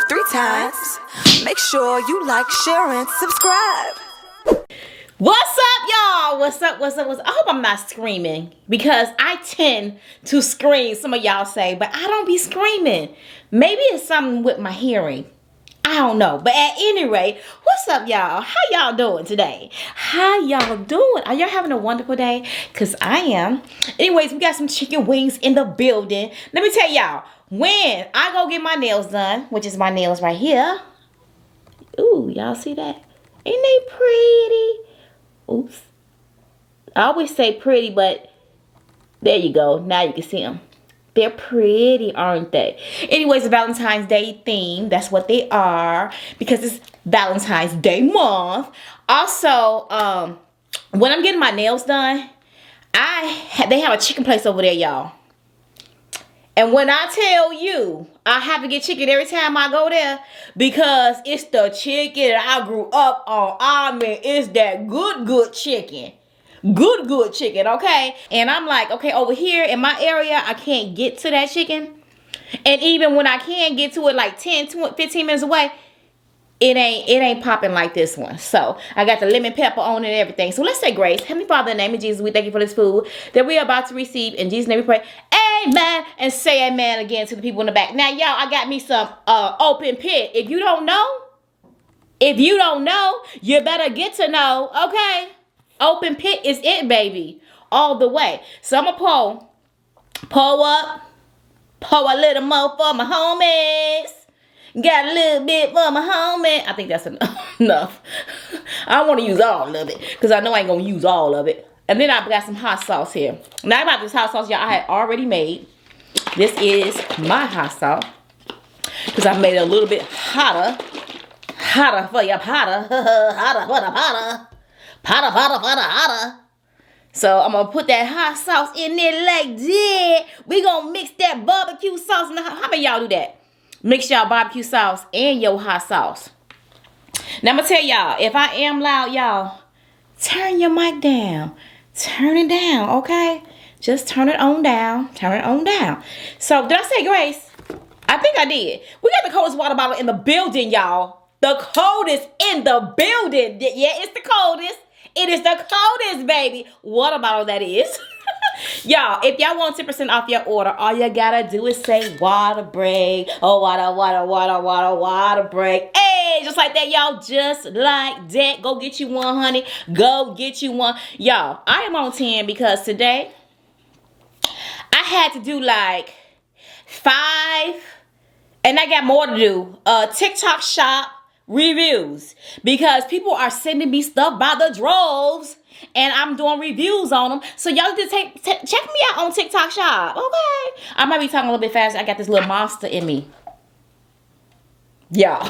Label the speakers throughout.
Speaker 1: 3 times. Make sure you like, share, and subscribe.
Speaker 2: What's up, y'all? What's up? I hope I'm not screaming because I tend to scream, some of y'all say, but I don't be screaming. Maybe it's something with my hearing. I don't know. But at any rate, what's up, y'all? How y'all doing today? How y'all doing? Are y'all having a wonderful day? Because I am. Anyways, we got some chicken wings in the building. Let me tell y'all, when I go get my nails done, which is my nails right here. Ooh, y'all see that? Ain't they pretty? Oops. I always say pretty, but there you go. Now you can see them. They're pretty, aren't they? Anyways, a Valentine's Day theme. That's what they are because it's Valentine's Day month. Also, when I'm getting my nails done, they have a chicken place over there, y'all. And when I tell you, I have to get chicken every time I go there because it's the chicken that I grew up on. I mean, it's that good chicken. Good chicken, okay? And I'm like, okay, over here in my area, I can't get to that chicken. And even when I can get to it like 10, 20, 15 minutes away, it ain't popping like this one. So I got the lemon pepper on it and everything. So let's say grace. Heavenly Father, in the name of Jesus, we thank you for this food that we are about to receive. In Jesus' name we pray. Amen. And say amen again to the people in the back. Now, y'all, I got me some open pit. If you don't know, you better get to know, okay? Open pit is it, baby. All the way. So I'm going to pour a little more for my homies. Got a little bit for my homie. I think that's enough. I don't want to use all of it because I know I ain't going to use all of it. And then I've got some hot sauce here. Now about this hot sauce, y'all, I had already made. This is my hot sauce because I made it a little bit hotter. Hotter for you, hotter. Hotter for the hotter. Hotter. So I'm going to put that hot sauce in there like that. We going to mix that barbecue sauce. How many y'all do that? Mix y'all barbecue sauce and your hot sauce. Now I'm going to tell y'all, if I am loud, y'all, turn your mic down. Turn it down, okay? Just turn it on down. Turn it on down. So did I say grace? I think I did. We got the coldest water bottle in the building, y'all. The coldest in the building. Yeah, it's the coldest. It is the coldest, baby. Water bottle that is. Y'all, if y'all want 10% off your order, all you gotta do is say water break. Oh, water break. Hey, just like that, y'all. Just like that. Go get you one, honey. Go get you one. Y'all, I am on 10 because today I had to do like 5, and I got more to do. TikTok shop reviews because people are sending me stuff by the droves and I'm doing reviews on them. So y'all just check me out on TikTok shop, okay? I might be talking a little bit fast. I got this little monster in me. Y'all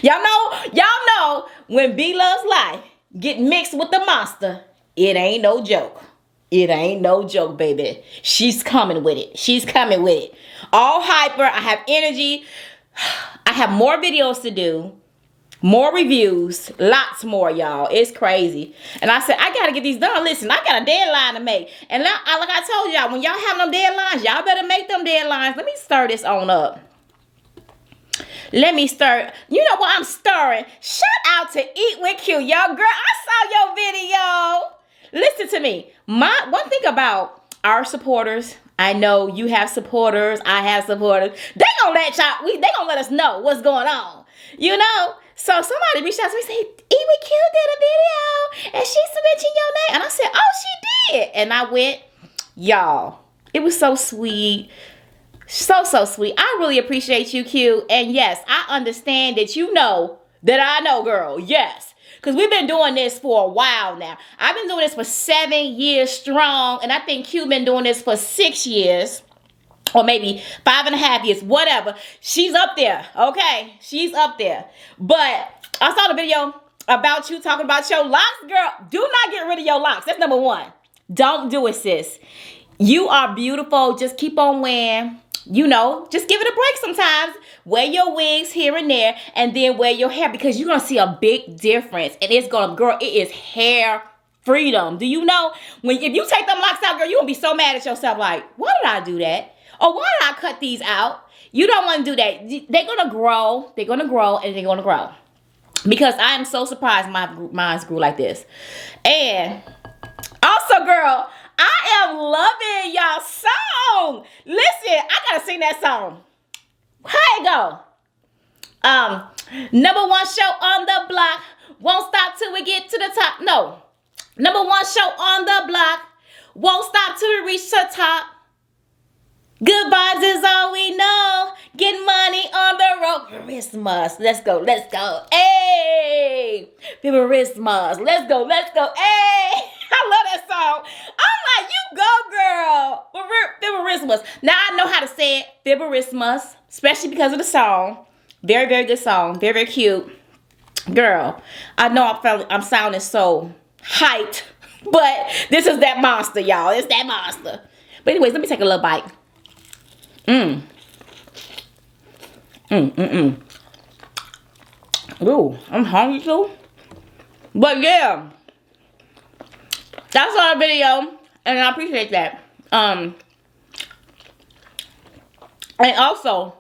Speaker 2: know when Bloveslife get mixed with the monster, it ain't no joke. It ain't no joke, baby. She's coming with it. All hyper. I have energy. I have more videos to do. More reviews, lots more, y'all. It's crazy. And I said, I got to get these done. Listen, I got a deadline to make. And like I told y'all, when y'all have them deadlines, y'all better make them deadlines. Let me stir this on up. Let me stir. You know what I'm stirring? Shout out to Eat With Q, y'all. Girl, I saw your video. Listen to me. One thing about our supporters, I know you have supporters. I have supporters. They gonna let us know what's going on. You know? So somebody reached out to me and said, Eat With Q did a video and she mentioned your name. And I said, oh, she did. And I went, y'all, it was so sweet. So sweet. I really appreciate you, Q. And yes, I understand that you know that I know, girl. Yes. Because we've been doing this for a while now. I've been doing this for 7 years strong. And I think Q been doing this for 6 years. Or maybe 5.5 years, whatever. She's up there, okay? She's up there. But I saw the video about you talking about your locks. Girl, do not get rid of your locks. That's number 1. Don't do it, sis. You are beautiful. Just keep on wearing, just give it a break sometimes. Wear your wigs here and there and then wear your hair because you're going to see a big difference. And it's going to, girl, it is hair freedom. Do you know? If you take them locks out, girl, you're going to be so mad at yourself like, why did I do that? Or why did I cut these out? You don't want to do that. They're going to grow. They're going to grow and they're going to grow. Because I am so surprised mine grew like this. And also, girl, I am loving y'all song. Listen, I got to sing that song. How it go? Number one show on the block. Won't stop till we get to the top. No. Number one show on the block. Won't stop till we reach the top. Good vibes is all we know. Get money on the road. Christmas. Let's go. Let's go. Hey. Christmas. Let's go. Let's go. Hey. I love that song. I'm like, you go, girl. Christmas. Now I know how to say it. Christmas. Especially because of the song. Very, very good song. Very, very cute. Girl, I know I'm sounding so hyped. But this is that monster, y'all. It's that monster. But anyways, let me take a little bite. Ooh, I'm hungry too. But yeah, that's our video, and I appreciate that. And also,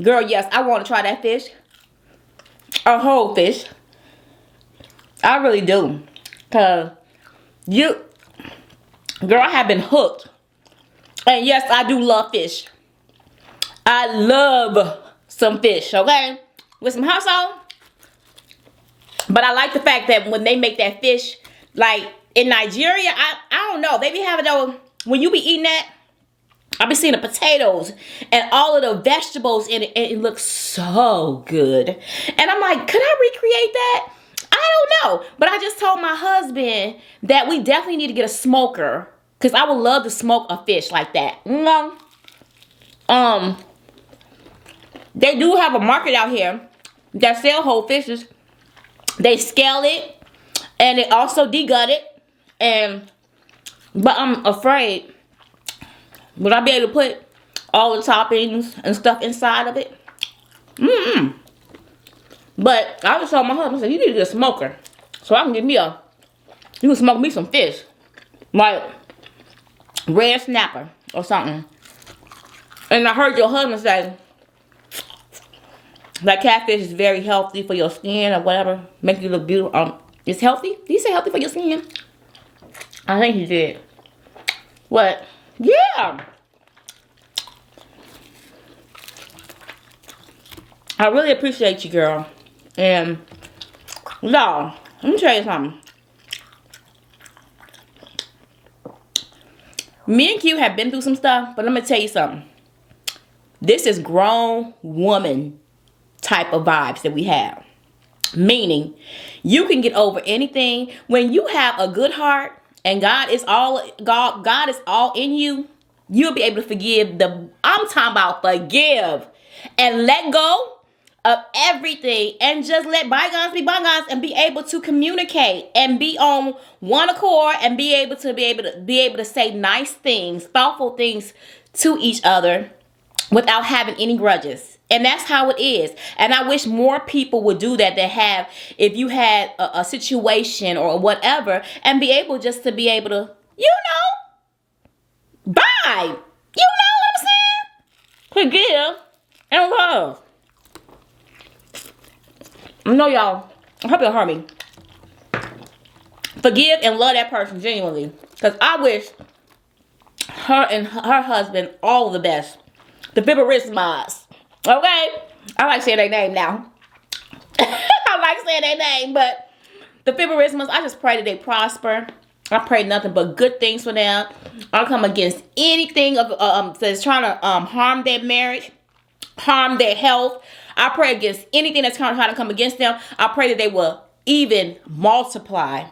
Speaker 2: girl, yes, I want to try that fish, a whole fish. I really do, cause girl, I have been hooked. And yes, I do love fish. I love some fish, okay? With some hot sauce. But I like the fact that when they make that fish, like in Nigeria, I don't know. They be having those, when you be eating that, I be seeing the potatoes and all of the vegetables in it, and it looks so good. And I'm like, could I recreate that? I don't know. But I just told my husband that we definitely need to get a smoker, because I would love to smoke a fish like that. You know? They do have a market out here that sell whole fishes. They scale it and they also degut it. But I'm afraid, would I be able to put all the toppings and stuff inside of it? But I just told my husband, I said, you need to get a smoker so I can get me you can smoke me some fish. Like red snapper or something. And I heard your husband say that catfish is very healthy for your skin or whatever. Make you look beautiful. It's healthy? Did he say healthy for your skin? I think he did. What? Yeah. I really appreciate you, girl. And y'all, let me tell you something. Me and Q have been through some stuff, but let me tell you something. This is grown woman type of vibes that we have. Meaning, you can get over anything. When you have a good heart and God is all in you, you'll be able to forgive I'm talking about forgive and let go of everything and just let bygones be bygones and be able to communicate and be on one accord and be able to say nice things, thoughtful things to each other without having any grudges. And that's how it is. And I wish more people would do that. If you had a situation or whatever, and be able to, bye. You know what I'm saying? Forgive and love. I know y'all, I hope y'all heard me. Forgive and love that person genuinely. Because I wish her and her husband all the best. The Christmas. Okay? I like saying their name now. I like saying their name, but the Christmas, I just pray that they prosper. I pray nothing but good things for them. I come against anything that's trying to harm their marriage, harm their health. I pray against anything that's trying to come against them. I pray that they will even multiply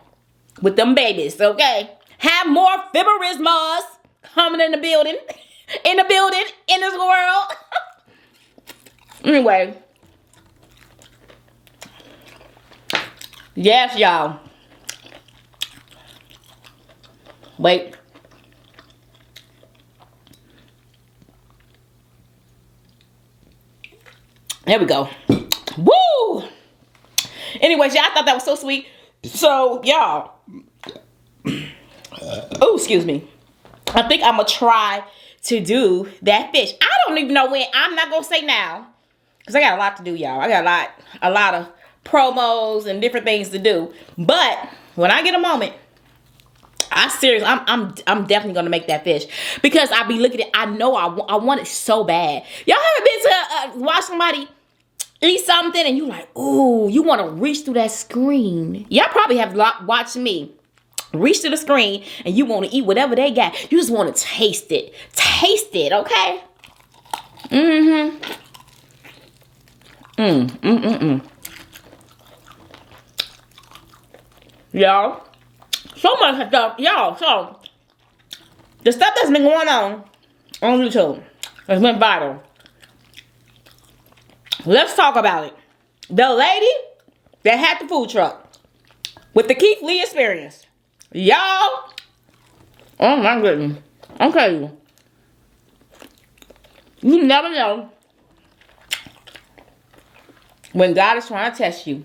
Speaker 2: with them babies, okay? Have more Christmas coming in the building, in this world. Anyway. Yes, y'all. Wait. There we go. Woo! Anyways, y'all, I thought that was so sweet. So, y'all. Oh, excuse me. I think I'm going to try to do that fish. I don't even know when. I'm not gonna say now, because I got a lot to do, y'all. I got a lot of promos and different things to do. But when I get a moment, I'm definitely gonna make that fish, because I be looking at it. I know I want it so bad. Y'all ever been to watch somebody eat something and you like, ooh, you want to reach through that screen? Y'all probably have watched me reach to the screen and you want to eat whatever they got. You just want to taste it. Taste it, okay? Y'all, so much stuff. Y'all, so the stuff that's been going on YouTube has been viral. Let's talk about it. The lady that had the food truck with the Keith Lee experience. Y'all, oh my goodness. I'm telling you. You never know when God is trying to test you.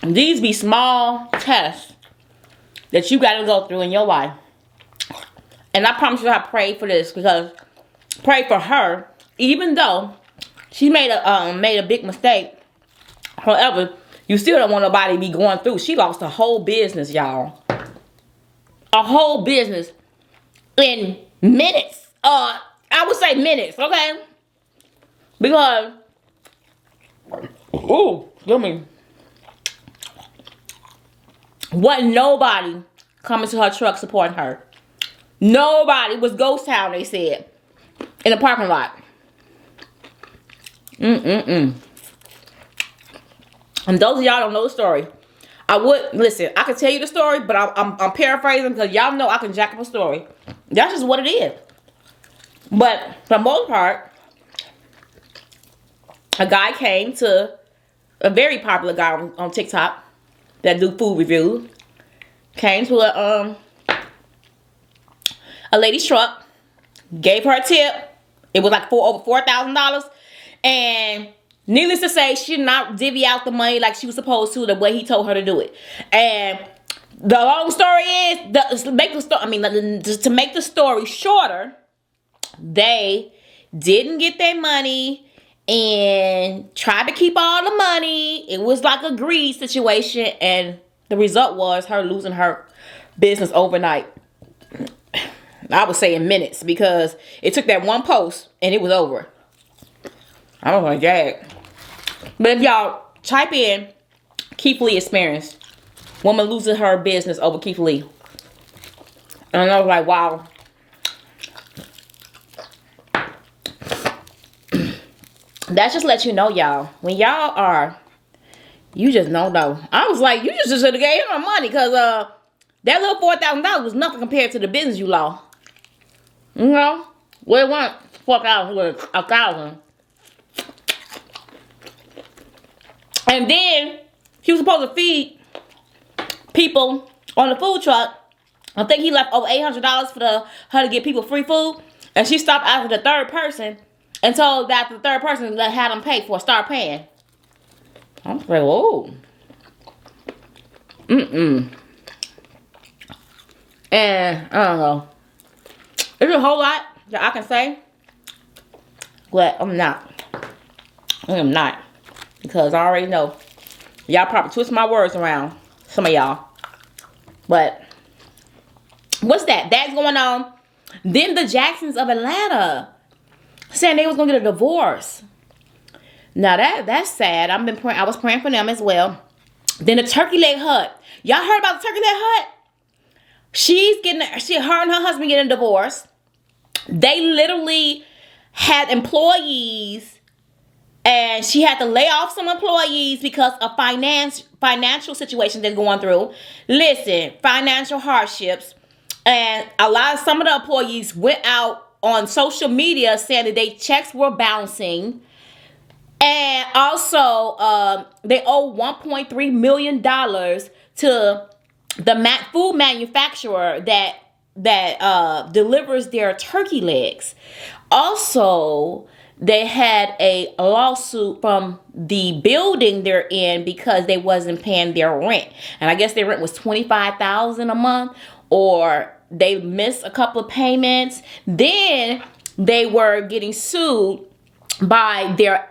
Speaker 2: These be small tests that you got to go through in your life. And I promise you I prayed for this, because pray for her, even though she made a big mistake. However, you still don't want nobody to be going through. She lost a whole business, y'all. A whole business in minutes. I would say minutes, okay? Because, ooh, excuse me. Wasn't nobody coming to her truck supporting her. Nobody. It was ghost town, they said. In the parking lot. And those of y'all don't know the story. I would, listen, I can tell you the story, but I'm paraphrasing, because y'all know I can jack up a story. That's just what it is. But for the most part, a guy came to, a very popular guy on TikTok that do food reviews, came to a lady's truck, gave her a tip. It was like over $4,000. And needless to say, she did not divvy out the money like she was supposed to, the way he told her to do it. And the long story is, to make the story shorter, they didn't get their money and tried to keep all the money. It was like a greed situation, and the result was her losing her business overnight. I would say in minutes, because it took that one post and it was over. I was like, dang. But if y'all type in Keith Lee experience, woman losing her business over Keith Lee, and I was like, wow. That just lets you know, y'all, when y'all are, you just don't know. I was like, you just should have gave him money, because that little $4,000 was nothing compared to the business you lost. You know, we want $4,000 with $1,000. And then he was supposed to feed people on the food truck. I think he left over $800 for her to get people free food. And she stopped after the third person and told that the third person that had them pay for, start paying. I'm like, whoa. And I don't know. There's a whole lot that I can say, but I'm not. I am not. Because I already know. Y'all probably twist my words around. Some of y'all. But what's that? That's going on. Then the Jacksons of Atlanta saying they was gonna get a divorce. Now that's sad. I was praying for them as well. Then the turkey leg hut. Y'all heard about the turkey leg hut? Her and her husband getting a divorce. They literally had employees, and she had to lay off some employees because of financial situations they're going through. Listen, financial hardships. And some of the employees went out on social media saying that their checks were bouncing. And also, they owe $1.3 million to the food manufacturer that delivers their turkey legs. Also, they had a lawsuit from the building they're in because they wasn't paying their rent. And I guess their rent was $25,000 a month, or they missed a couple of payments. Then they were getting sued by their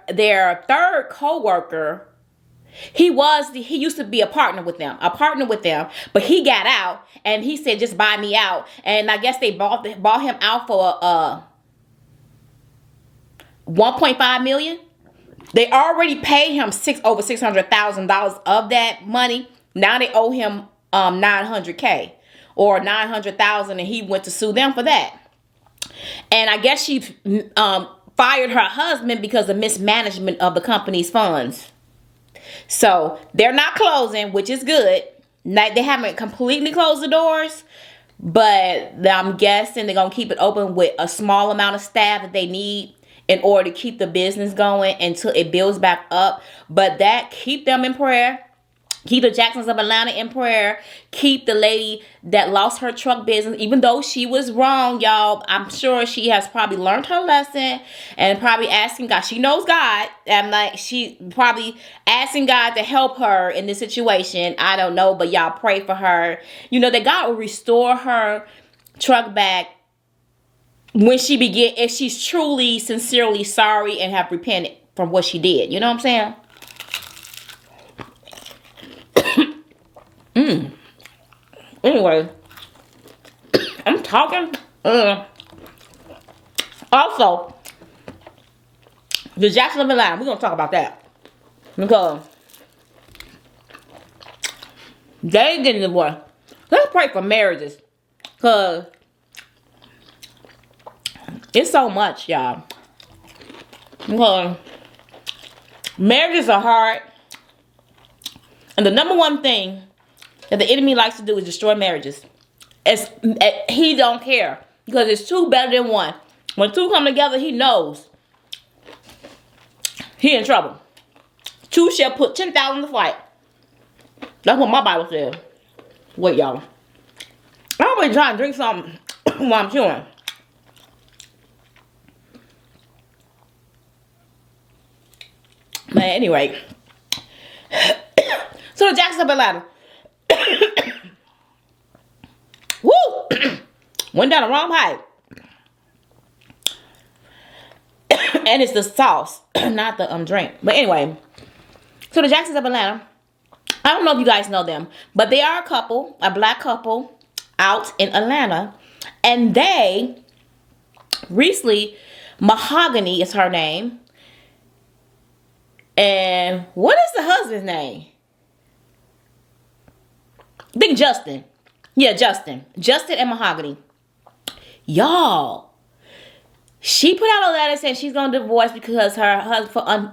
Speaker 2: third co-worker. He used to be a partner with them, but he got out and he said, just buy me out. And I guess they bought him out for $1.5 million. They already paid him over $600,000 of that money. Now they owe him $900K or $900,000, and he went to sue them for that. And I guess she fired her husband because of mismanagement of the company's funds. So they're not closing, which is good. They haven't completely closed the doors, but I'm guessing they're going to keep it open with a small amount of staff that they need in order to keep the business going until it builds back up. But keep them in prayer. Keep the Jacksons of Atlanta in prayer. Keep the lady that lost her truck business, even though she was wrong, y'all. I'm sure she has probably learned her lesson and probably asking God. She knows God. She probably asking God to help her in this situation. I don't know, but y'all pray for her. That God will restore her truck back when if she's truly, sincerely sorry and have repented from what she did. You know what I'm saying? Anyway, I'm talking. Also, the Jackson of Atlanta, we're going to talk about that. Because they getting divorced. Let's pray for marriages. Because it's so much, y'all. Because marriages are hard. And the number one thing that the enemy likes to do is destroy marriages. He don't care. Because it's two better than one. When two come together, he knows he in trouble. Two shall put 10,000 to flight. That's what my Bible says. Wait, y'all. I'm always trying to drink something while I'm chewing. But anyway. So the Jacksons of Atlanta. Woo! Went down the wrong pipe. And it's the sauce, not the drink. But anyway, so the Jacksons of Atlanta, I don't know if you guys know them, but they are a black couple out in Atlanta. And they recently, Mahogany is her name. And what is the husband's name? I think Justin. Yeah, Justin. Justin and Mahogany. Y'all. She put out a letter saying she's going to divorce because her husband for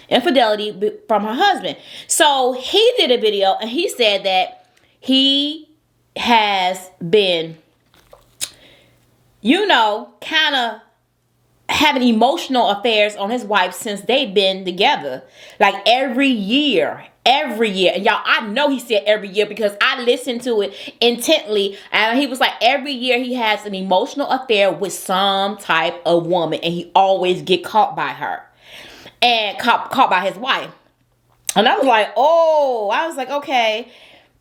Speaker 2: infidelity from her husband. So he did a video and he said that he has been, kind of having emotional affairs on his wife since they've been together. Like every year. And y'all, I know he said every year because I listened to it intently. And he was like, every year he has an emotional affair with some type of woman. And he always get caught by her. And caught by his wife. And I was like, okay.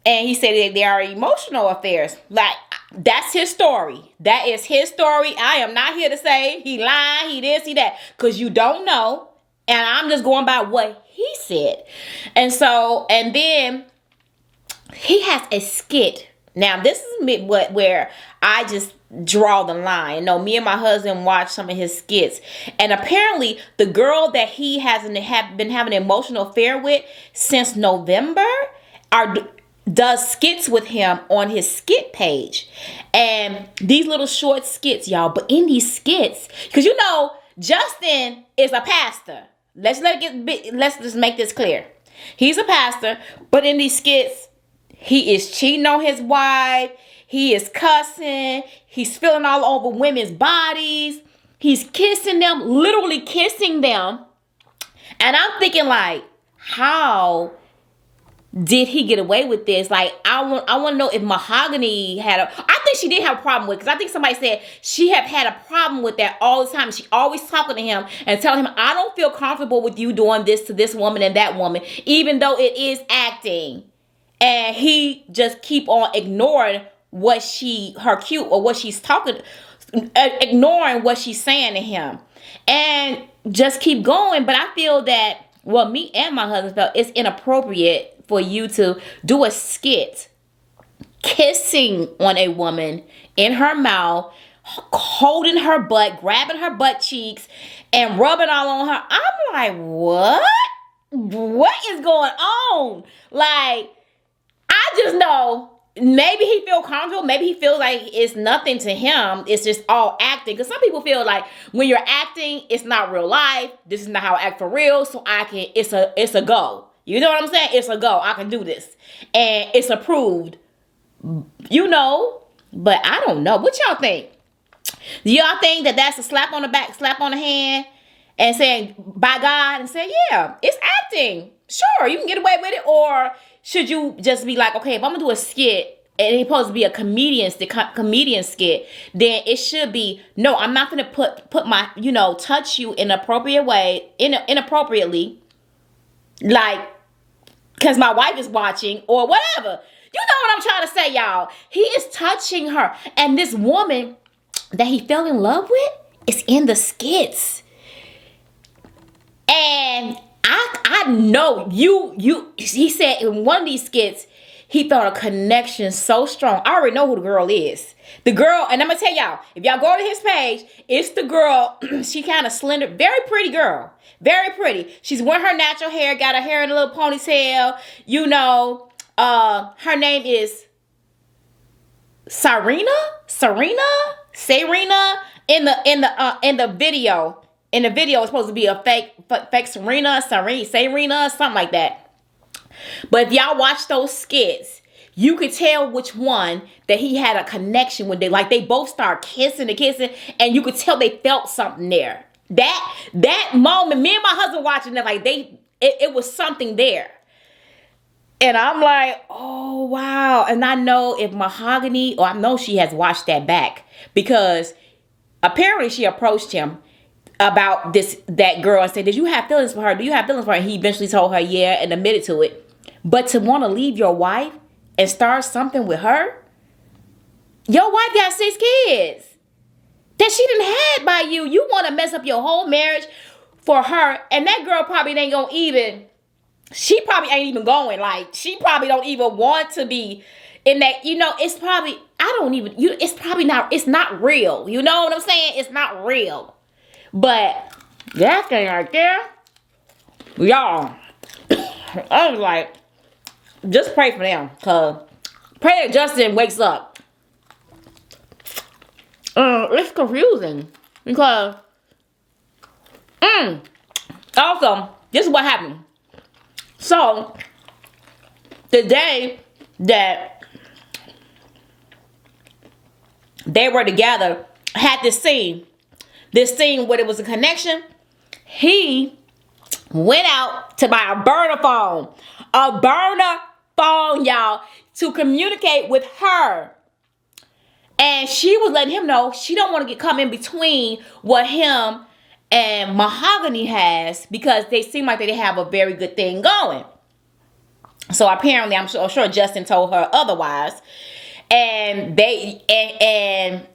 Speaker 2: And he said that they are emotional affairs. Like, that's his story. That is his story. I am not here to say he lied, he this, he that. Because you don't know. And I'm just going by what he said. And then he has a skit. Now, this is where I just draw the line. Me and my husband watched some of his skits. And apparently, the girl that he been having an emotional affair with since November does skits with him on his skit page. And these little short skits, y'all. But in these skits, because Justin is a pastor. Let's just make this clear. He's a pastor, but in these skits, he is cheating on his wife. He is cussing. He's spilling all over women's bodies. He's kissing them, literally kissing them. And I'm thinking like, how did he get away with this? Like, I want to know if Mahogany I think she did have a problem with it, because I think somebody said she have had a problem with that all the time. She always talking to him and telling him, I don't feel comfortable with you doing this to this woman and that woman, even though it is acting. And he just keep on ignoring her cue or what she's talking, ignoring what she's saying to him, and just keep going. But I feel that, well, me and my husband felt it's inappropriate for you to do a skit kissing on a woman in her mouth, holding her butt, grabbing her butt cheeks, and rubbing all on her. I'm like, what? What is going on? Like, I just know maybe he feel comfortable. Maybe he feels like it's nothing to him. It's just all acting. Because some people feel like when you're acting, it's not real life. This is not how I act for real. So it's a go. You know what I'm saying? It's a go. I can do this. And it's approved. You know, but I don't know. What y'all think? Do y'all think that that's a slap on the back, slap on the hand, and saying, by God, and saying, yeah, it's acting. Sure, you can get away with it. Or should you just be like, okay, if I'm going to do a skit, and it's supposed to be a comedian skit, then it should be, no, I'm not going to put my, touch you in an appropriate way, inappropriately, like, because my wife is watching, or whatever. You know what I'm trying to say, y'all. He is touching her. And this woman that he fell in love with is in the skits. And I know he said in one of these skits, he felt a connection so strong. I already know who the girl is. The girl, and I'm going to tell y'all, if y'all go to his page, it's the girl, she kind of slender, very pretty girl. Very pretty. She's wearing her natural hair, got her hair in a little ponytail, her name is Serena in the video. In the video, it's supposed to be a fake Serena, something like that. But if y'all watch those skits, you could tell which one that he had a connection with. They both start kissing, and you could tell they felt something there. That moment, me and my husband watching that, it was something there. And I'm like, oh, wow. And I know if Mahogany, or I know she has watched that back, because apparently she approached him about that girl and said, did you have feelings for her? Do you have feelings for her? And he eventually told her, yeah, and admitted to it. But to want to leave your wife and start something with her, your wife got 6 kids that she done had by you. You want to mess up your whole marriage for her. And that girl probably ain't going to even... She probably ain't even going. She probably don't even want to be in that. It's probably, it's probably not, it's not real. You know what I'm saying? It's not real. But that thing right there, y'all, I was like, just pray for them. Pray that Justin wakes up. It's confusing. Because, also, this is what happened. So, the day that they were together, had this scene where it was a connection. He went out to buy a burner phone, y'all, to communicate with her. And she was letting him know she don't want to come in between what him and Mahogany has, because they seem like they have a very good thing going. So apparently, I'm sure Justin told her otherwise. And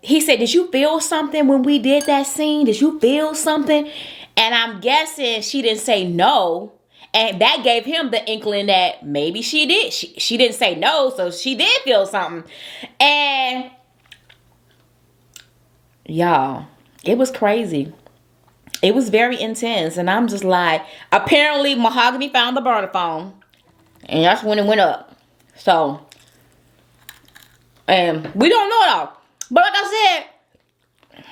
Speaker 2: he said, did you feel something when we did that scene? Did you feel something? And I'm guessing she didn't say no. And that gave him the inkling that maybe she did. She didn't say no, so she did feel something. And y'all, it was crazy. It was very intense. And I'm just like, apparently Mahogany found the burner phone. And that's when it went up. So, and we don't know it all. But like I said,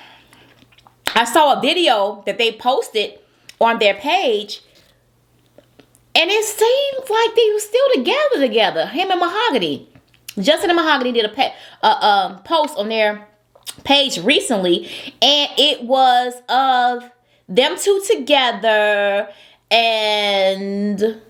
Speaker 2: I saw a video that they posted on their page. And it seems like they were still together. Him and Mahogany. Justin and Mahogany did a post on their page recently. And it was of them two together, and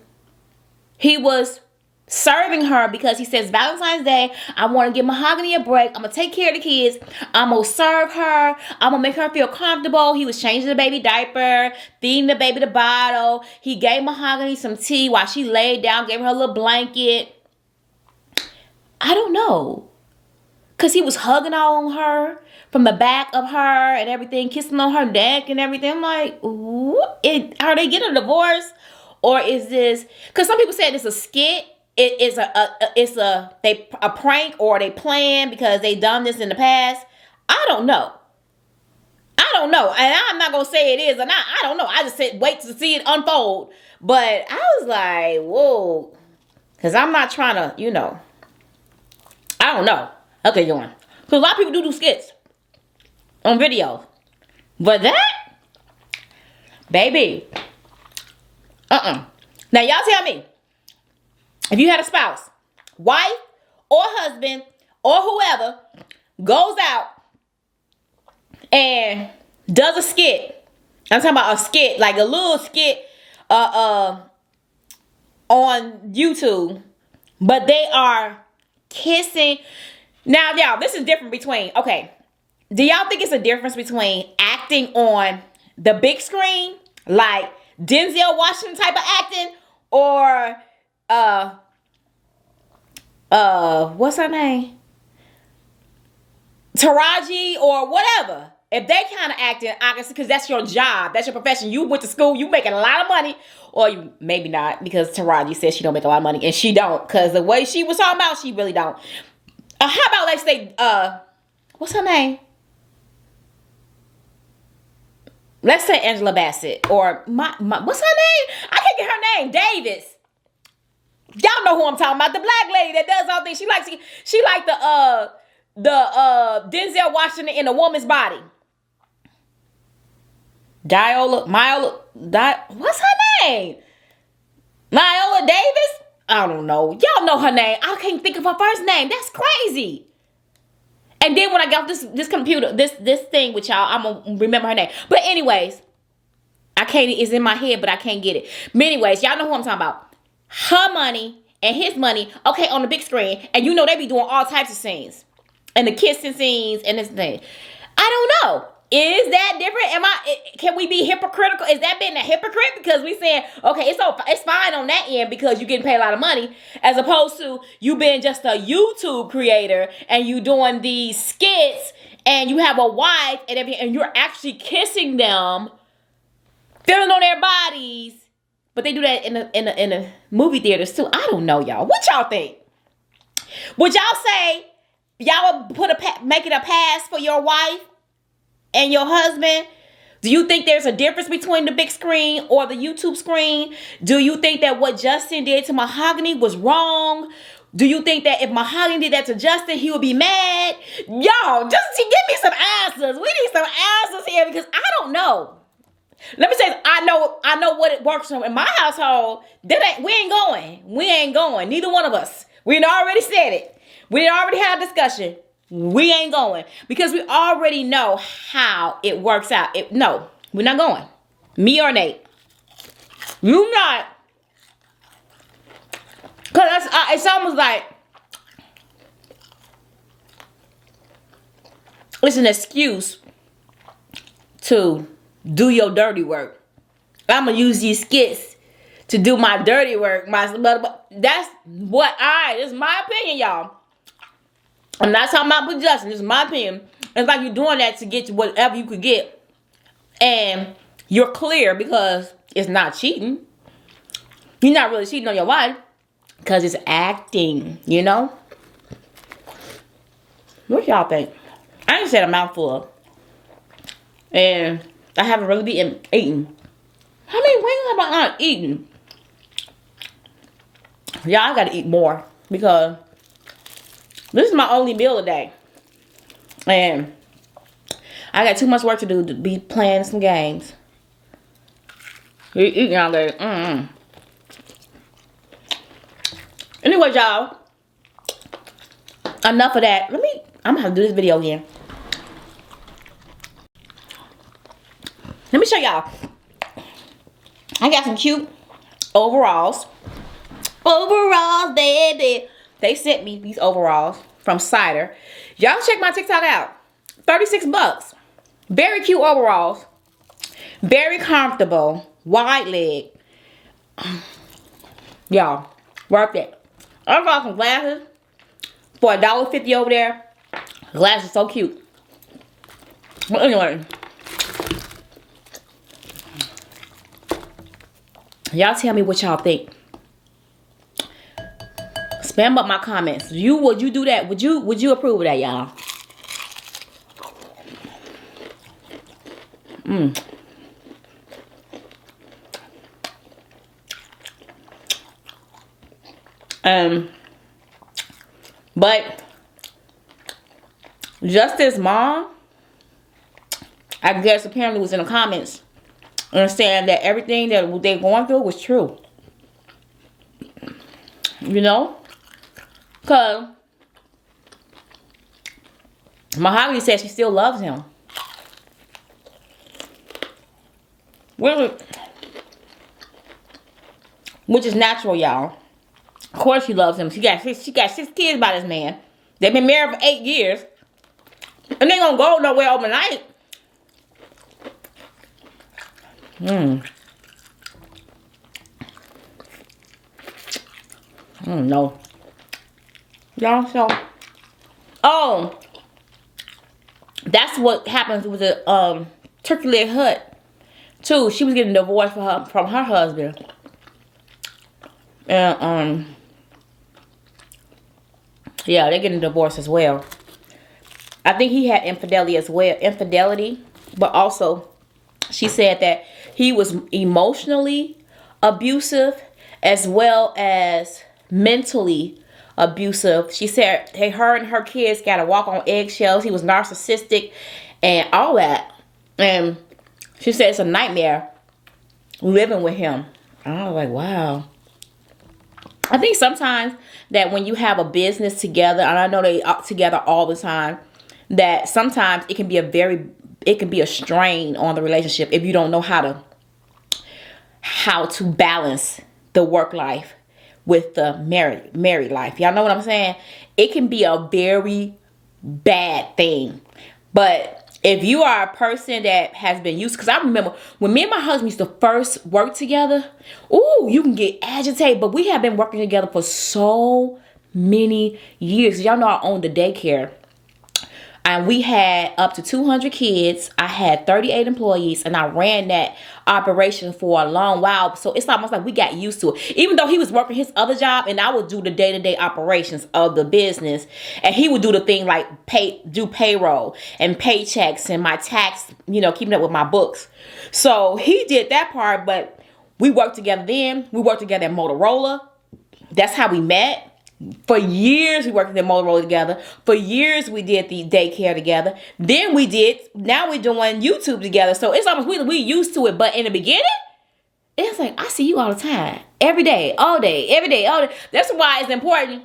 Speaker 2: he was serving her because he says, Valentine's Day, I want to give Mahogany a break. I'm going to take care of the kids. I'm going to serve her. I'm going to make her feel comfortable. He was changing the baby diaper, feeding the baby the bottle. He gave Mahogany some tea while she laid down, gave her a little blanket. I don't know. Because he was hugging on her from the back of her and everything, kissing on her neck and everything. I'm like, are they getting a divorce? Or is this, because some people said it's a skit. It's a prank, or they plan because they done this in the past. I don't know. And I'm not going to say it is or not. I don't know. I just said wait to see it unfold. But I was like, whoa. Because I'm not trying to, I don't know. Okay, going. Because a lot of people do skits on video. But that, baby, Now, y'all tell me, if you had a spouse, wife or husband or whoever goes out and does a skit. I'm talking about a skit, like a little skit on YouTube, but they are kissing. Now, y'all, this is different between, okay, do y'all think it's a difference between acting on the big screen, like Denzel Washington type of acting, or what's her name? Taraji or whatever. If they kind of acting, obviously, because that's your job, that's your profession. You went to school, you making a lot of money, or you maybe not, because Taraji says she don't make a lot of money, and she don't, because the way she was talking about, she really don't. How about let's say, what's her name? Let's say Angela Bassett, or what's her name? I can't get her name. Davis. Y'all know who I'm talking about. The black lady that does all things. She like the Denzel Washington in a woman's body. What's her name? Viola Davis? I don't know. Y'all know her name. I can't think of her first name. That's crazy. And then when I got this computer, this thing with y'all, I'm gonna remember her name. But anyways, it's in my head, but I can't get it. But anyways, y'all know who I'm talking about. Her money and his money, okay, on the big screen. And they be doing all types of scenes. And the kissing scenes and this thing. I don't know. Is that different? Can we be hypocritical? Is that being a hypocrite? Because we saying, okay, it's fine on that end because you're getting paid a lot of money, as opposed to you being just a YouTube creator and you doing these skits and you have a wife and everything, and you're actually kissing them, feeling on their bodies, but they do that in the movie theaters too. I don't know, y'all. What y'all think? Would y'all say y'all would make it a pass for your wife and your husband? Do you think there's a difference between the big screen or the YouTube screen? Do you think that what Justin did to Mahogany was wrong? Do you think that if Mahogany did that to Justin, he would be mad? Y'all, just give me some answers. We need some answers here, because I don't know. Let me say, I know what it works from in my household. We ain't going. Neither one of us. We already said it. We already had a discussion. We ain't going, because we already know how it works out. No, we're not going. Me or Nate. You not. Because it's almost like it's an excuse to do your dirty work. I'm going to use these skits to do my dirty work. That's this is my opinion, y'all. I'm not talking about Justin. This is my opinion. It's like you're doing that to get you whatever you could get. And you're clear because it's not cheating. You're not really cheating on your wife because it's acting, What y'all think? I ain't said a mouthful. And I haven't really been eating. How many wings have I not eaten? Y'all, I gotta eat more because this is my only meal today. And I got too much work to do to be playing some games. We eating all day. Anyway, y'all. Enough of that. I'm gonna have to do this video again. Let me show y'all. I got some cute overalls. Overalls, baby. They sent me these overalls from Cider. Y'all check my TikTok out. 36 bucks. Very cute overalls. Very comfortable. Wide leg. Y'all, worth it. I bought some glasses for $1.50 over there. Glass is so cute. But anyway, y'all tell me what y'all think. Spam up my comments. Would you do that? Would you approve of that, y'all? But Justice mom, I guess apparently was in the comments and saying that everything that they're going through was true. You know? Because Mahogany says she still loves him. Which is natural, y'all. Of course she loves him. She got 6 kids by this man. They've been married for 8 years. And they gonna go nowhere overnight. No. Y'all, so. Oh. That's what happens with the Turkey Leg Hut. Too. She was getting divorced from her husband. And yeah, they're getting divorced as well. I think he had infidelity as well. Infidelity. But also, she said that he was emotionally abusive as well as mentally abusive. She said her and her kids got to walk on eggshells. He was narcissistic and all that. And she said it's a nightmare living with him. I was like, wow. I think sometimes that when you have a business together, and I know they are together all the time, that sometimes it can be a strain on the relationship if you don't know how to balance the work life with the married life. Y'all know what I'm saying? It can be a very bad thing. But if you are a person that has been used, because I remember when me and my husband used to first work together, ooh, you can get agitated. But we have been working together for so many years. Y'all know I owned the daycare. And we had up to 200 kids. I had 38 employees, and I ran that operation for a long while. So it's almost like we got used to it. Even though he was working his other job, and I would do the day-to-day operations of the business, and he would do the thing like do payroll and paychecks and my tax, keeping up with my books. So he did that part, but we worked together then. We worked together at Motorola. That's how we met. For years, we worked at Motorola together. For years, we did the daycare together. Now we're doing YouTube together. So it's almost, we used to it. But in the beginning, it's like, I see you all the time. Every day, all day, every day, all day. That's why it's important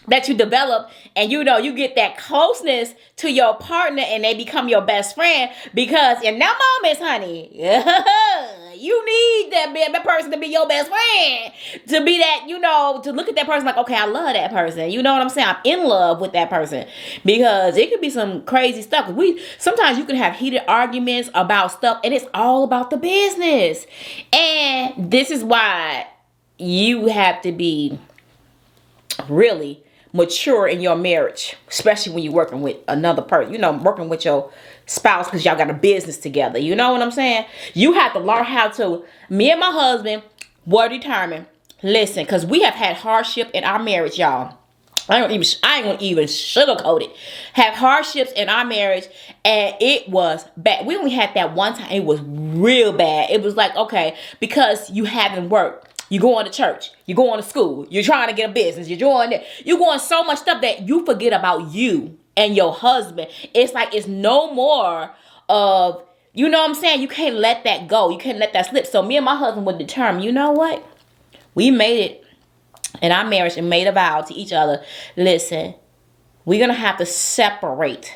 Speaker 2: that you develop and you get that closeness to your partner and they become your best friend, because in that moments, honey, you need that person to be your best friend, to be that, to look at that person like, okay, I love that person. You know what I'm saying? I'm in love with that person, because it could be some crazy stuff. Sometimes you can have heated arguments about stuff and it's all about the business. And this is why you have to be really mature in your marriage, especially when you're working with another person, working with your spouse, because y'all got a business together. You know what I'm saying? You have to learn how to, me and my husband were determined, listen, because we have had hardship in our marriage, y'all. I ain't gonna even sugarcoat it. Have hardships in our marriage, and it was bad. We only had that one time. It was real bad. It was like, okay, because you haven't worked. You going to church. You going to school. You're trying to get a business. You're going so much stuff that you forget about you and your husband. It's like it's no more of, you know what I'm saying? You can't let that go. You can't let that slip. So me and my husband were determined, you know what? We made it in our marriage and made a vow to each other. Listen, we're going to have to separate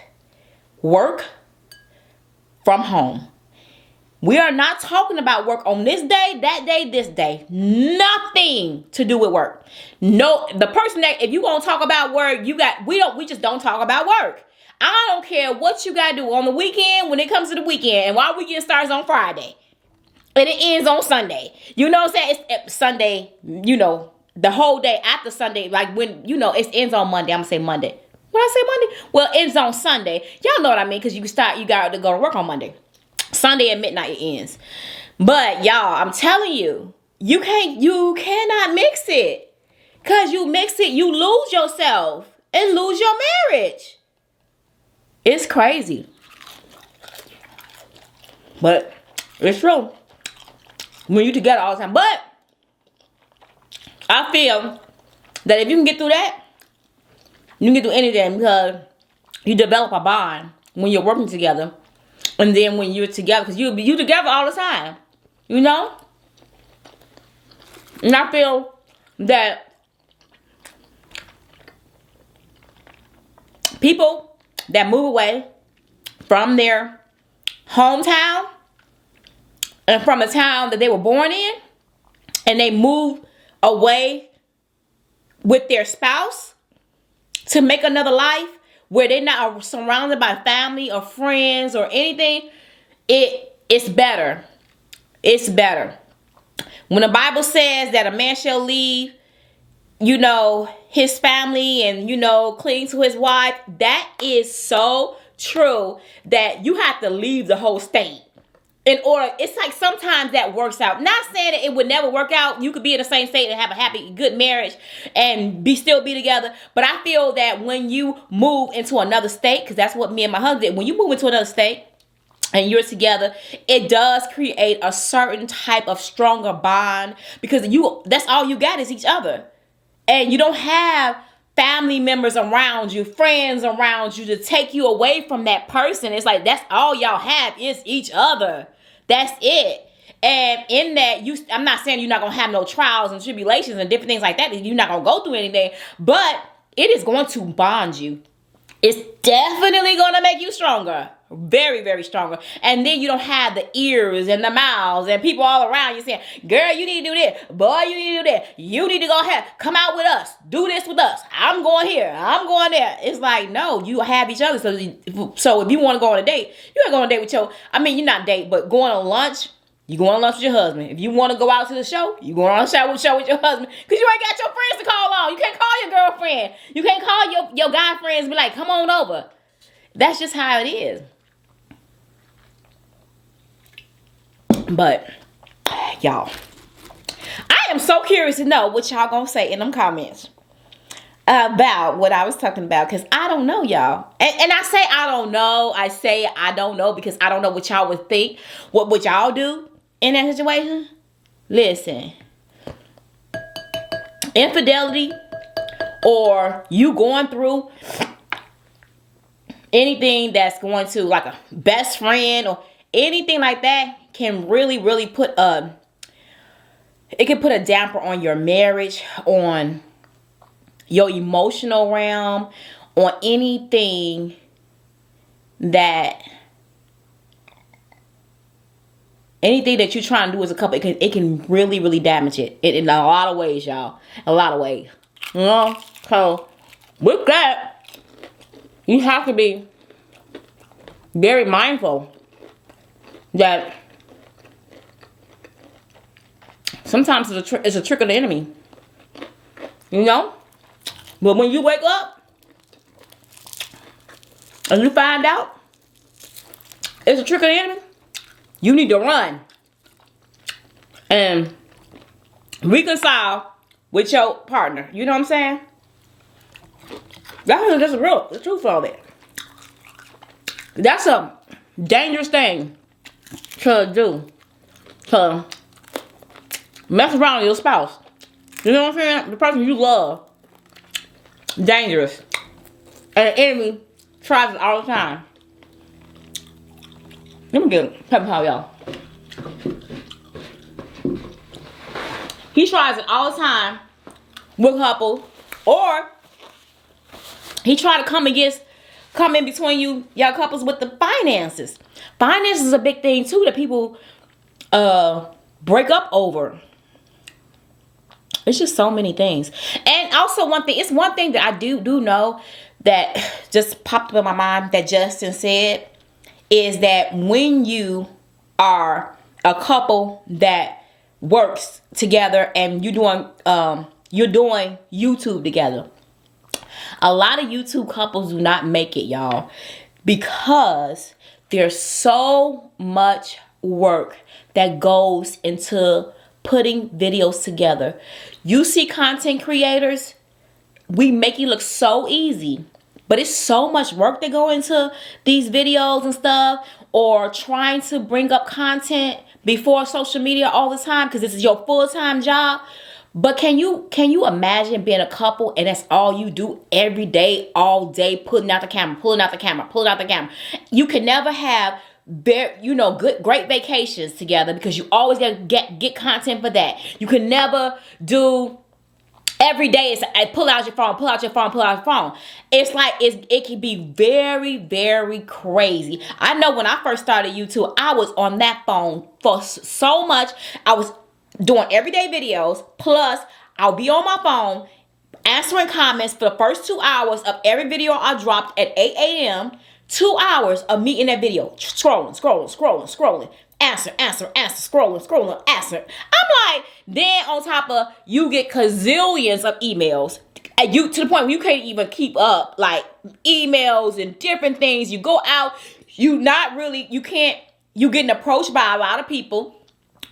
Speaker 2: work from home. We are not talking about work on this day, that day, this day. Nothing to do with work. No, the person that, if you gonna talk about work, we just don't talk about work. I don't care what you gotta do on the weekend when it comes to the weekend. And our weekend starts on Friday. And it ends on Sunday. You know what I'm saying? It's Sunday, the whole day after Sunday, like when, it ends on Monday. I'm gonna say Monday. When I say Monday, well, ends on Sunday. Y'all know what I mean, because you got to go to work on Monday. Sunday at midnight it ends. But y'all, I'm telling you, you cannot mix it. Because you mix it, you lose yourself and lose your marriage. It's crazy. But it's true. When you together all the time. But I feel that if you can get through that, you can get through anything, because you develop a bond when you're working together. And then when you're together, because you together all the time. You know? And I feel that people that move away from their hometown and from the town that they were born in, and they move away with their spouse to make another life where they're not surrounded by family or friends or anything, it's better. It's better. When the Bible says that a man shall leave, his family and, cling to his wife, that is so true, that you have to leave the whole state. In order, it's like sometimes that works out. Not saying that it would never work out. You could be in the same state and have a happy, good marriage and still be together. But I feel that when you move into another state, because that's what me and my husband did. When you move into another state and you're together, it does create a certain type of stronger bond, because that's all you got is each other. And you don't have family members around you, friends around you to take you away from that person. It's like that's all y'all have is each other. That's it. And in that, I'm not saying you're not going to have no trials and tribulations and different things like that. You're not going to go through anything. But it is going to bond you. It's definitely going to make you stronger. Very, very stronger. And then you don't have the ears and the mouths and people all around you saying, girl, you need to do this. Boy, you need to do that. You need to go ahead. Come out with us. Do this with us. I'm going here. I'm going there. It's like, no, you have each other. So if you want to go on a date, you ain't going on a date with you're not date, but going on lunch. You go on lunch with your husband. If you want to go out to the show, you go on a show with your husband. Because you ain't got your friends to call on. You can't call your girlfriend. You can't call your guy friends and be like, come on over. That's just how it is. But, y'all, I am so curious to know what y'all gonna say in them comments about what I was talking about, because I don't know, y'all. And I say I don't know. I say I don't know because I don't know what y'all would think. What would y'all do in that situation? Listen, infidelity or you going through anything that's going to, like, a best friend or anything like that, can really, really put a damper on your marriage, on your emotional realm, on anything that you're trying to do as a couple. It can really, really damage it in a lot of ways, y'all. A lot of ways. So with that, you have to be very mindful that sometimes it's a trick of the enemy. But when you wake up and you find out it's a trick of the enemy, you need to run and reconcile with your partner. You know what I'm saying? That's just the truth of it. That's a dangerous thing to do, to mess around with your spouse. You know what I'm saying? The person you love. Dangerous. And the enemy tries it all the time. Let me get a pepper towel, y'all. He tries it all the time with couples, or he try to come in between y'all couples with the finances. Finances is a big thing too that people break up over. It's just so many things. And also one thing that I do know that just popped up in my mind that Justin said, is that when you are a couple that works together and you're doing YouTube together, A lot of YouTube couples do not make it, y'all, because there's so much work that goes into putting videos together. You see content creators, we make it look so easy, but it's so much work that go into these videos and stuff, or trying to bring up content before social media all the time because this is your full-time job. But can you imagine being a couple and that's all you do every day, all day, pulling out the camera, pulling out the camera, pulling out the camera? You can never have great vacations together because you always gotta get content for that. You can never do every day is pull out your phone, pull out your phone, pull out your phone. It's like it can be very, very crazy. I know when I first started YouTube, I was on that phone for so much. I was doing everyday videos, plus I'll be on my phone answering comments for the first 2 hours of every video I dropped at 8 a.m. 2 hours of me in that video, scrolling, answer, scrolling, answer. I'm like, then on top of you get gazillions of emails, and you to the point where you can't even keep up, like emails and different things. You go out, you getting approached by a lot of people,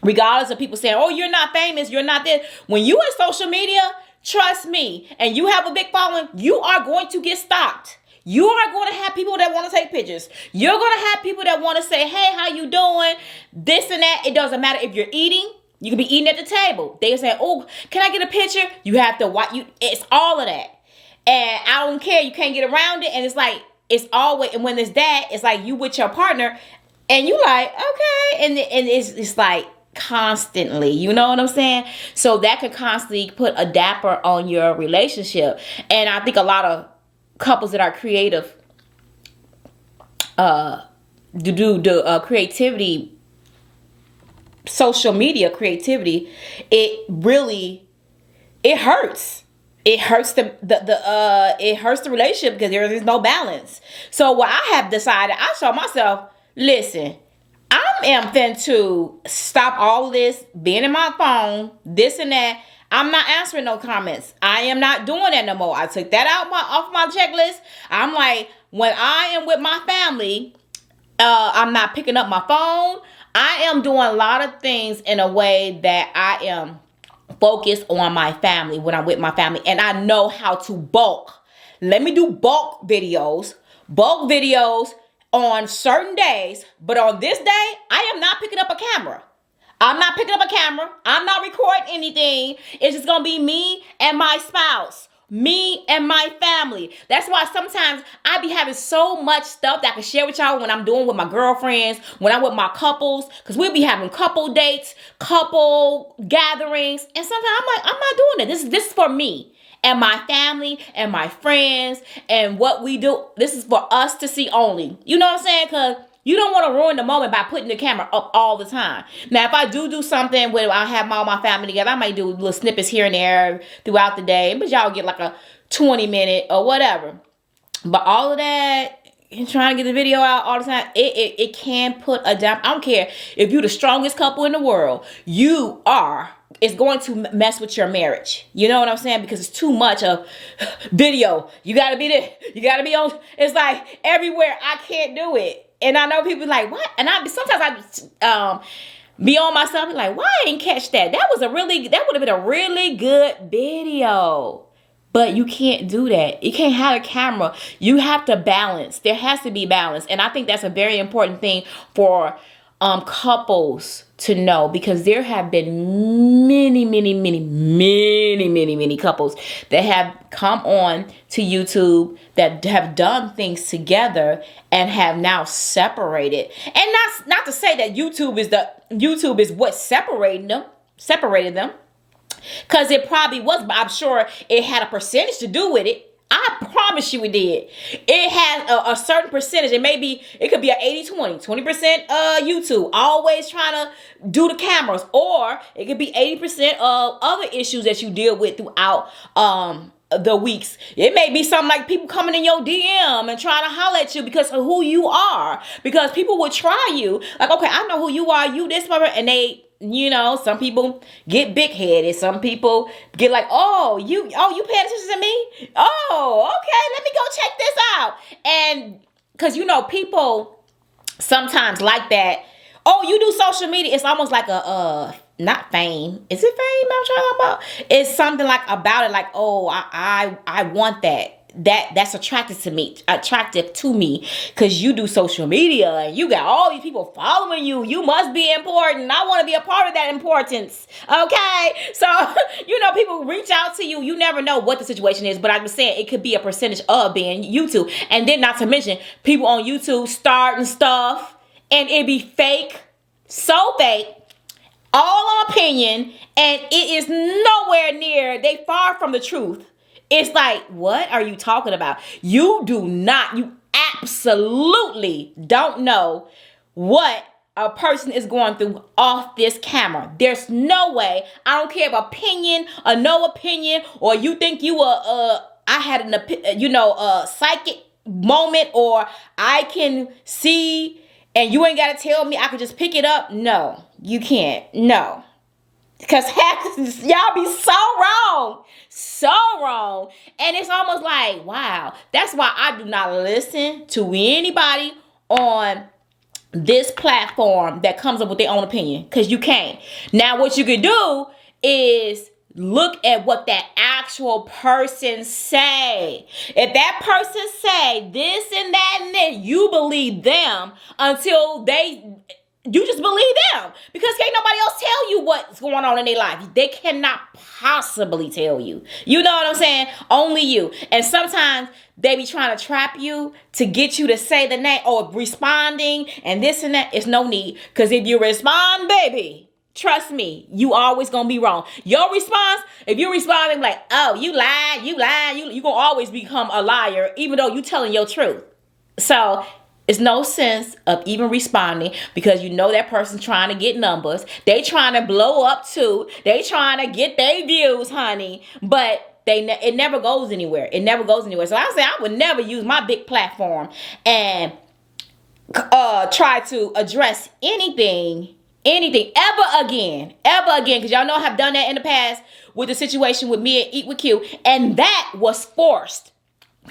Speaker 2: regardless of people saying, oh, you're not famous, you're not this. When you in social media, trust me, and you have a big following, you are going to get stopped. You are going to have people that want to take pictures. You're going to have people that want to say, hey, how you doing? This and that. It doesn't matter if you're eating. You can be eating at the table. They say, oh, can I get a picture? You have to watch. It's all of that. And I don't care. You can't get around it. And it's like, it's always, and when it's that, it's like you with your partner and you like, okay. And it's like constantly, you know what I'm saying? So that could constantly put a dapper on your relationship. And I think a lot of couples that are creative do the creativity, social media creativity, it hurts. It hurts it hurts the relationship because there is no balance. So what I have decided, I show myself, listen, I am fin to stop all of this being in my phone, this and that. I'm not answering no comments. I am not doing that no more. I took that off my checklist. I'm like, when I am with my family, I'm not picking up my phone. I am doing a lot of things in a way that I am focused on my family when I'm with my family. And I know how to bulk. Let me do bulk videos on certain days. But on this day, I am not picking up a camera. I'm not picking up a camera. I'm not recording anything. It's just going to be me and my spouse. Me and my family. That's why sometimes I be having so much stuff that I can share with y'all when I'm doing with my girlfriends, when I'm with my couples, because we'll be having couple dates, couple gatherings. And sometimes I'm like, I'm not doing it. This is for me and my family and my friends and what we do. This is for us to see only. You know what I'm saying? Because you don't want to ruin the moment by putting the camera up all the time. Now, if I do something where I have all my family together, I might do little snippets here and there throughout the day. But y'all get like a 20-minute or whatever. But all of that, and trying to get the video out all the time, it can put a down. I don't care if you're the strongest couple in the world. It's going to mess with your marriage. You know what I'm saying? Because it's too much of video. You got to be there. You got to be on. It's like everywhere. I can't do it. And I know people like, what? And sometimes I be on myself and like, why I didn't catch that? That would have been a really good video. But you can't do that. You can't have a camera. You have to balance. There has to be balance. And I think that's a very important thing for couples to know, because there have been many couples that have come on to YouTube that have done things together and have now separated. And not to say that YouTube is what separated them. Because it probably was, but I'm sure it had a percentage to do with it. I promise you it did. It has a certain percentage. It could be an 80-20, 20% YouTube, always trying to do the cameras. Or it could be 80% of other issues that you deal with throughout the weeks. It may be something like people coming in your DM and trying to holler at you because of who you are. Because people will try you. Like, okay, I know who you are. You this, and they You know, some people get big headed. Some people get like, oh, you pay attention to me? Oh, okay, let me go check this out. And because, you know, people sometimes like that. Oh, you do social media. It's almost like a not fame. Is it fame I'm trying to talk about? It's something like about it, like, oh, I want that. That's attractive to me because you do social media and you got all these people following you. You must be important. I want to be a part of that importance. Okay, so you know, people reach out to you. You never know what the situation is, but I was saying it could be a percentage of being YouTube, and then not to mention people on YouTube starting stuff and it be fake, so fake, all on opinion, and it is nowhere near. They far from the truth. It's like, what are you talking about? You absolutely don't know what a person is going through off this camera. There's no way. I don't care if opinion or no opinion, or you think I had a psychic moment, or I can see and you ain't got to tell me I could just pick it up. No, you can't. No. Because y'all be so wrong. So wrong. And it's almost like, wow. That's why I do not listen to anybody on this platform that comes up with their own opinion. Because you can't. Now, what you can do is look at what that actual person say. If that person say this and that and that, you believe them until you just believe them, because can't nobody else tell you what's going on in their life. They cannot possibly tell you. You know what I'm saying? Only you. And sometimes they be trying to trap you to get you to say the name or responding and this and that. It's no need, because if you respond, baby, trust me, you always gonna be wrong. Your response, if you responding like, oh, you lied, you gonna always become a liar, even though you telling your truth. So it's no sense of even responding, because you know that person's trying to get numbers. They trying to blow up too. They trying to get their views, honey. But it never goes anywhere. It never goes anywhere. So I say I would never use my big platform and try to address anything ever again, because y'all know I have done that in the past with the situation with me and Eat with Q, and that was forced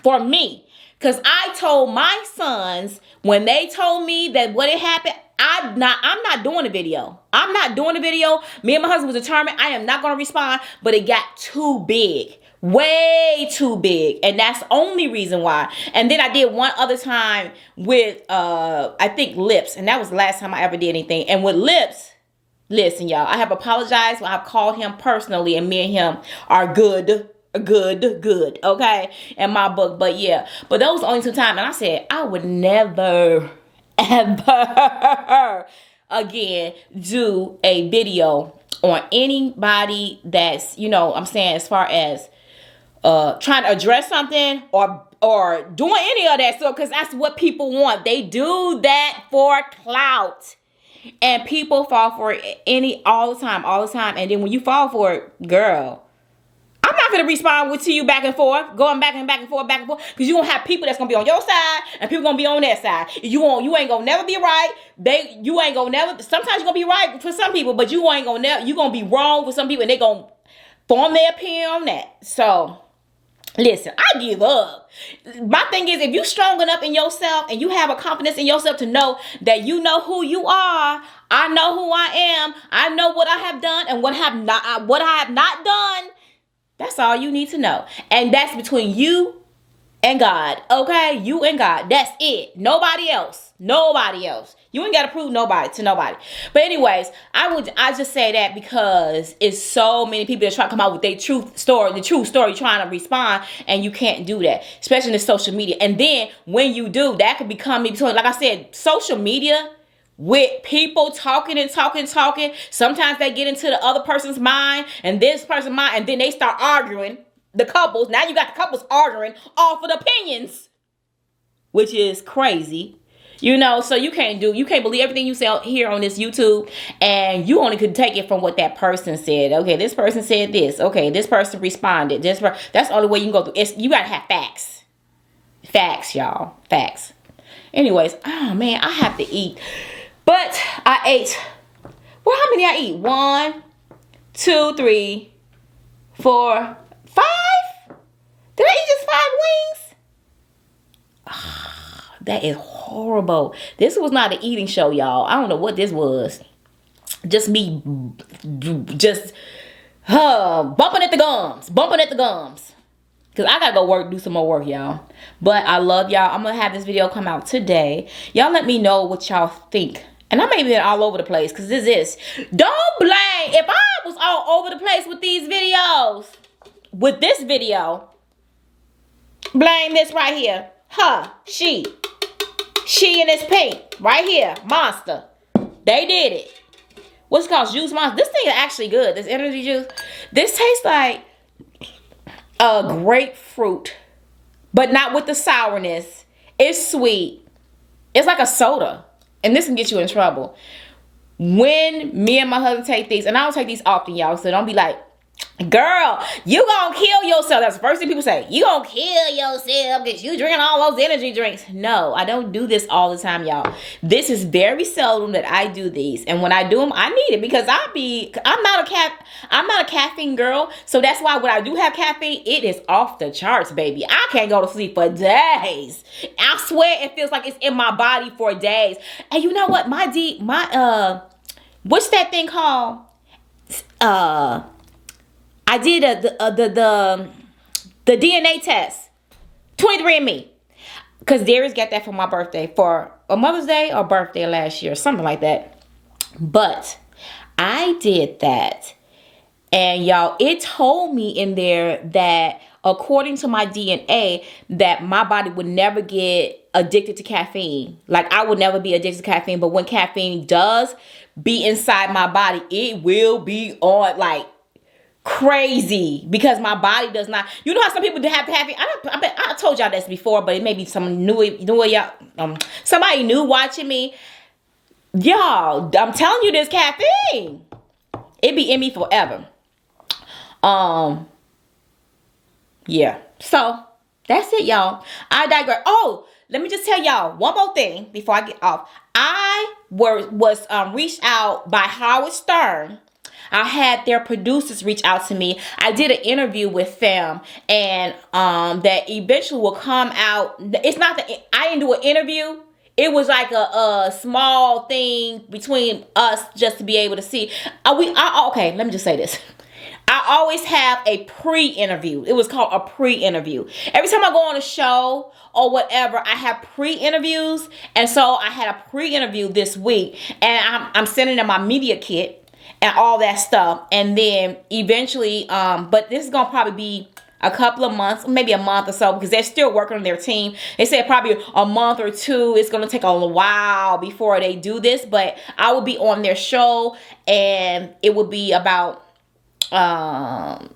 Speaker 2: for me. Because I told my sons, when they told me that what had happened, I'm not doing a video. I'm not doing a video. Me and my husband was determined I am not going to respond, but it got too big. Way too big. And that's the only reason why. And then I did one other time with, I think, Lips. And that was the last time I ever did anything. And with Lips, listen, y'all, I have apologized. I've called him personally, and me and him are good, okay, in my book. But yeah, but those the only two times, and I said I would never ever again do a video on anybody that's, you know, I'm saying, as far as trying to address something or doing any of that. So, because that's what people want. They do that for clout, and people fall for it all the time. And then when you fall for it, girl, I'm not going to respond to you back and forth, going back and forth, because you're going to have people that's going to be on your side and people going to be on their side. You ain't going to never be right. You ain't going to never, sometimes you're going to be right for some people, but you ain't going to never, you're going to be wrong for some people, and they're going to form their opinion on that. So, listen, I give up. My thing is, if you're strong enough in yourself and you have a confidence in yourself to know that you know who you are, I know who I am, I know what I have done and what I have not done. That's all you need to know. And that's between you and God. Okay? You and God. That's it. Nobody else. You ain't got to prove nobody to nobody. But anyways, I just say that because it's so many people that try to come out with their truth story, trying to respond, and you can't do that, especially in social media. And then when you do, that could become, like I said, social media, with people talking. Sometimes they get into the other person's mind and this person's mind, and then they start arguing. The couples, now you got the couples arguing off of the opinions, which is crazy. You know, so you can't believe everything you say here on this YouTube, and you only could take it from what that person said. Okay, this person said this. Okay, this person responded. That's the only way you can go through. You gotta have facts. Facts, y'all. Facts. Anyways, oh man, I have to eat. But I ate Well, how many I eat? 1, 2, 3, 4, 5? Did I eat just 5 wings? That is horrible. This was not an eating show, y'all. I don't know what this was. Just me, just bumping at the gums. Because I got to go do some more work, y'all. But I love y'all. I'm going to have this video come out today. Y'all let me know what y'all think. And I may be all over the place because this is. Don't blame. If I was all over the place with these videos, with this video, blame this right here. Her, she and this pink right here, Monster. They did it. What's it called? Juice Monster. This thing is actually good. This energy juice. This tastes like a grapefruit, but not with the sourness. It's sweet. It's like a soda. And this can get you in trouble. When me and my husband take these, and I don't take these often, y'all, so don't be like, girl, you gonna kill yourself. That's the first thing people say. You gonna kill yourself because you drinking all those energy drinks. No, I don't do this all the time, y'all. This is very seldom that I do these. And when I do them, I need it because I'm not a caffeine girl. So that's why when I do have caffeine, it is off the charts, baby. I can't go to sleep for days. I swear it feels like it's in my body for days. And you know what? What's that thing called? I did the DNA test, 23andMe, because Darius got that for my birthday, for a Mother's Day or birthday last year, something like that. But I did that, and y'all, it told me in there that according to my DNA, that my body would never get addicted to caffeine. Like I would never be addicted to caffeine, but when caffeine does be inside my body, it will be on like crazy because my body does not. You know how some people have caffeine. I told y'all this before, but it may be some new y'all. Somebody new watching me. Y'all, I'm telling you, this caffeine, it be in me forever. Yeah. So that's it, y'all. I digress. Oh, let me just tell y'all one more thing before I get off. I was reached out by Howard Stern. I had their producers reach out to me. I did an interview with them, and that eventually will come out. It's not that I didn't do an interview. It was like a small thing between us just to be able to see. Okay, let me just say this. I always have a pre-interview. It was called a pre-interview. Every time I go on a show or whatever, I have pre-interviews. And so I had a pre-interview this week, and I'm sending them my media kit and all that stuff. And then eventually, but this is going to probably be a couple of months, maybe a month or so, because they're still working on their team. They said probably a month or two. It's going to take a while before they do this, but I will be on their show, and it will be about a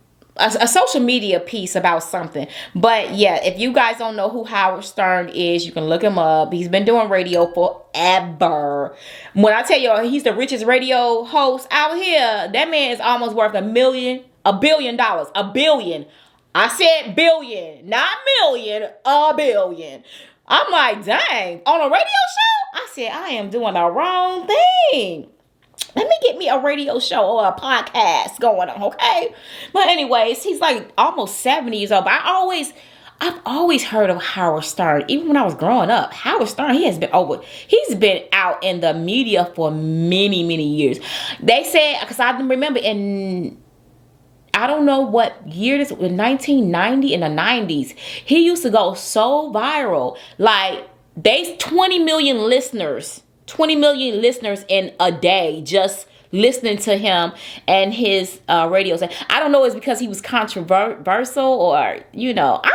Speaker 2: social media piece about something. But yeah, if you guys don't know who Howard Stern is, you can look him up. He's been doing radio forever. When I tell you he's the richest radio host out here, that man is almost worth $1 billion. $1 billion. I said billion, not million, $1 billion. I'm like, dang, on a radio show? I said, I am doing the wrong thing. Let me get me a radio show or a podcast going on, okay? But anyways, he's like almost 70 years old. But I've always heard of Howard Stern. Even when I was growing up, Howard Stern, he's been out in the media for many, many years. They said, because I remember in, I don't know what year this was, 1990, in the 90s, he used to go so viral. Like, there's 20 million listeners in a day just listening to him and his radio. I don't know if it's because he was controversial or, I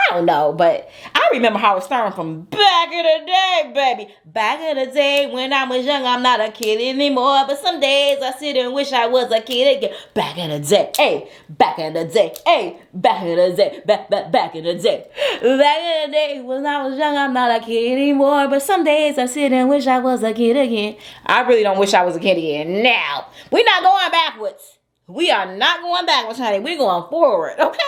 Speaker 2: don't know. But I remember Howard Stern from back in the day, baby. Back in the day when I was young, I'm not a kid anymore. But some days I sit and wish I was a kid again. Back in the day, hey, back in the day, hey, back in the day, back in the day. Back in the day when I was young, I'm not a kid anymore. But some days I sit and wish I was a kid again. I really don't wish I was a kid again now. We're not going backwards. We are not going backwards, honey. We're going forward, okay?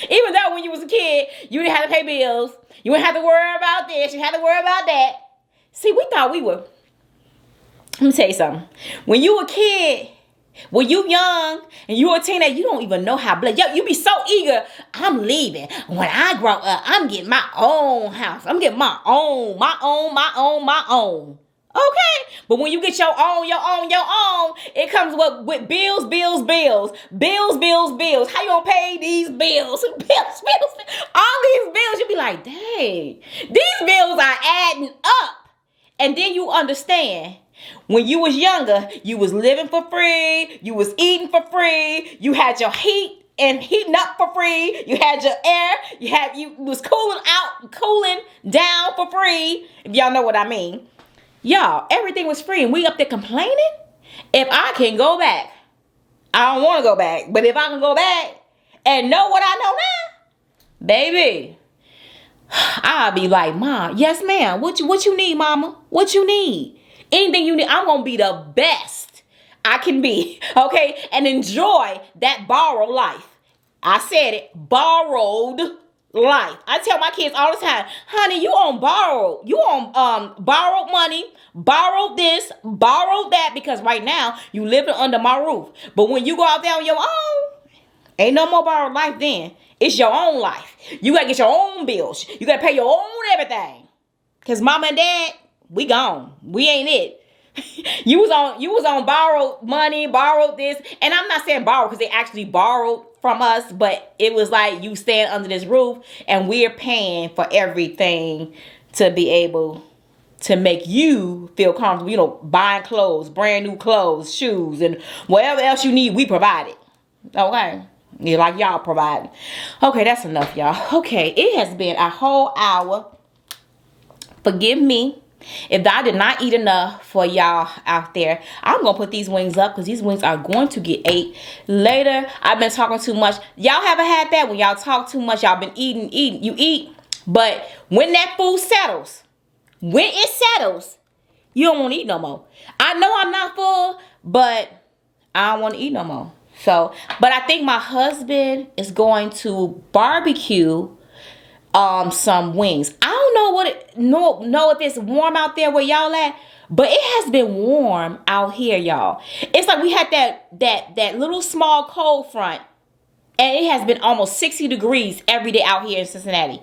Speaker 2: Even though when you was a kid, you didn't have to pay bills. You didn't have to worry about this. You had to worry about that. See, we thought we were Let me tell you something. When you a kid, when you young and you a teenager, you don't even know how blessed. Yo, you be so eager. I'm leaving. When I grow up, I'm getting my own house. I'm getting my own. Okay, but when you get your own, it comes with bills. How you gonna pay these bills? Bills. All these bills, you be like, dang, these bills are adding up. And then you understand, when you was younger, you was living for free, you was eating for free, you had your heat and heating up for free, you had your air, you was cooling down for free, if y'all know what I mean. Y'all, everything was free and we up there complaining? If I can go back, I don't want to go back, but if I can go back and know what I know now, baby, I'll be like, Mom, yes ma'am, what you need, mama? What you need? Anything you need, I'm going to be the best I can be, okay? And enjoy that borrowed life. I said it, borrowed life. I tell my kids all the time, honey, you on borrowed money, borrowed this, borrowed that, because right now you living under my roof. But when you go out there on your own, ain't no more borrowed life then. It's your own life. You got to get your own bills. You got to pay your own everything. Because mama and dad, we gone. We ain't it. You was on borrowed money, borrowed this. And I'm not saying borrowed because they actually borrowed from us. But it was like you stand under this roof and we're paying for everything to be able to make you feel comfortable. You know, buying clothes, brand new clothes, shoes, and whatever else you need, we provide it. Okay? Yeah, like y'all provide. Okay, that's enough, y'all. Okay, it has been a whole hour. Forgive me if I did not eat enough for y'all out there. I'm going to put these wings up because these wings are going to get ate later. I've been talking too much. Y'all haven't had that when y'all talk too much. Y'all been eating. You eat. But when that food settles, you don't want to eat no more. I know I'm not full, but I don't want to eat no more. So, but I think my husband is going to barbecue some wings. I don't know if it's warm out there where y'all at, but it has been warm out here, y'all. It's like we had that little small cold front, and it has been almost 60 degrees every day out here in Cincinnati.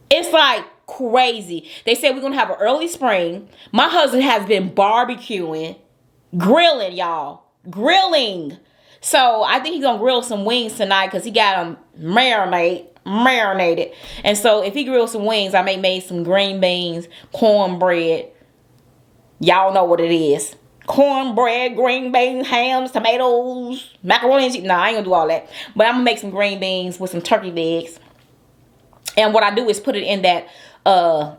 Speaker 2: It's like crazy. They said we're gonna have an early spring. My husband has been barbecuing, grilling, y'all. Grilling. So I think he's gonna grill some wings tonight because he got them marinated. And so if he grills some wings, I made some green beans, cornbread. Y'all know what it is. Cornbread, green beans, hams, tomatoes, macaroni. No, I ain't gonna do all that. But I'm gonna make some green beans with some turkey legs. And what I do is put it in that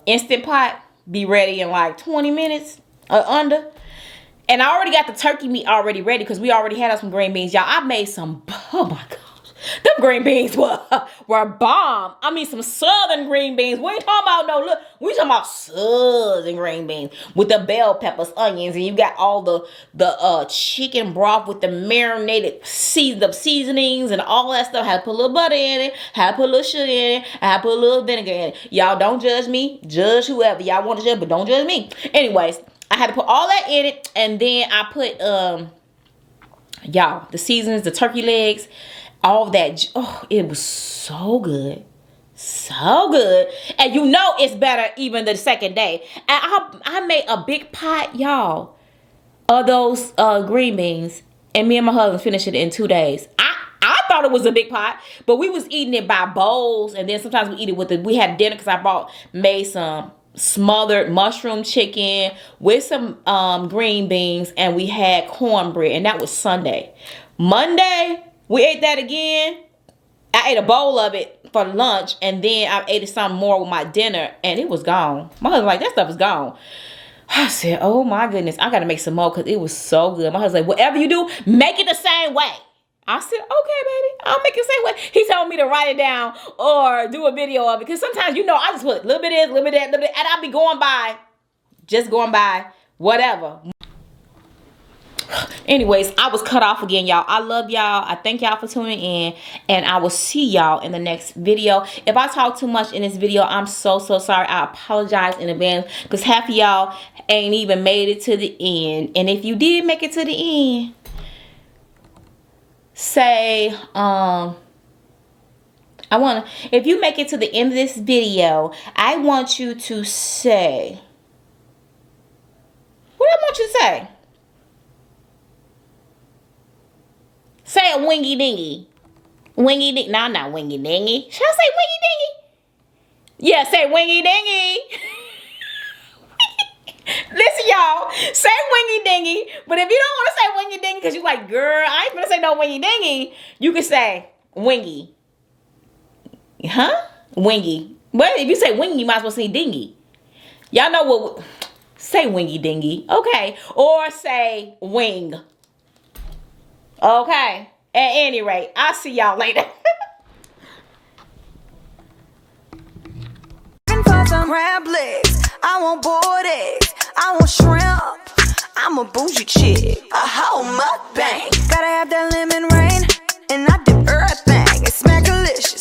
Speaker 2: Instant Pot. Be ready in like 20 minutes or under. And I already got the turkey meat already ready because we already had us some green beans. Y'all, I made some, oh my gosh. Them green beans were bomb. I mean, some southern green beans. We ain't talking about we talking about southern green beans with the bell peppers, onions, and you got all the chicken broth with the marinated seasonings and all that stuff. Had to put a little butter in it. Had to put a little sugar in it. I had to put a little vinegar in it. Y'all don't judge me. Judge whoever y'all want to judge, but don't judge me. Anyways, I had to put all that in it, and then I put y'all, the seasonings, the turkey legs, all that. Oh, it was so good. So good. And you know it's better even the second day. And I made a big pot, y'all, of those green beans. And me and my husband finished it in 2 days. I thought it was a big pot, but we was eating it by bowls. And then sometimes we eat it we had dinner because I made some smothered mushroom chicken with some green beans, and we had cornbread, and that was Sunday. Monday, we ate that again. I ate a bowl of it for lunch, and then I ate some more with my dinner, and it was gone. My husband was like, that stuff is gone. I said, oh my goodness, I gotta make some more because it was so good. My husband was like, whatever you do, make it the same way. I said, okay, baby, I'll make it the same way. He told me to write it down or do a video of it. Because sometimes, I just put a little bit of this, a little bit of that, a little bit, and I'll be going by, whatever. Anyways, I was cut off again, y'all. I love y'all. I thank y'all for tuning in, and I will see y'all in the next video. If I talk too much in this video, I'm so sorry. I apologize in advance, because half of y'all ain't even made it to the end. And if you did make it to the end, say if you make it to the end of this video, I want you to say, what I want you to say? Say a wingy dingy. Wingy dingy. No, not wingy dingy. Should I say wingy dingy? Yeah, say wingy dingy. Listen, y'all. Say wingy dingy. But if you don't want to say wingy dingy because you're like, girl, I ain't going to say no wingy dingy, you can say wingy. Huh? Wingy. But if you say wingy, you might as well say dingy. Y'all know what? Say wingy dingy. Okay. Or say wing. Okay. At any rate, I'll see y'all later.
Speaker 1: For some crab legs, I want boiled eggs, I want shrimp. I'm a bougie chick, a whole mukbang. Gotta have that lemon rain, and I dip everything. It's smackalicious.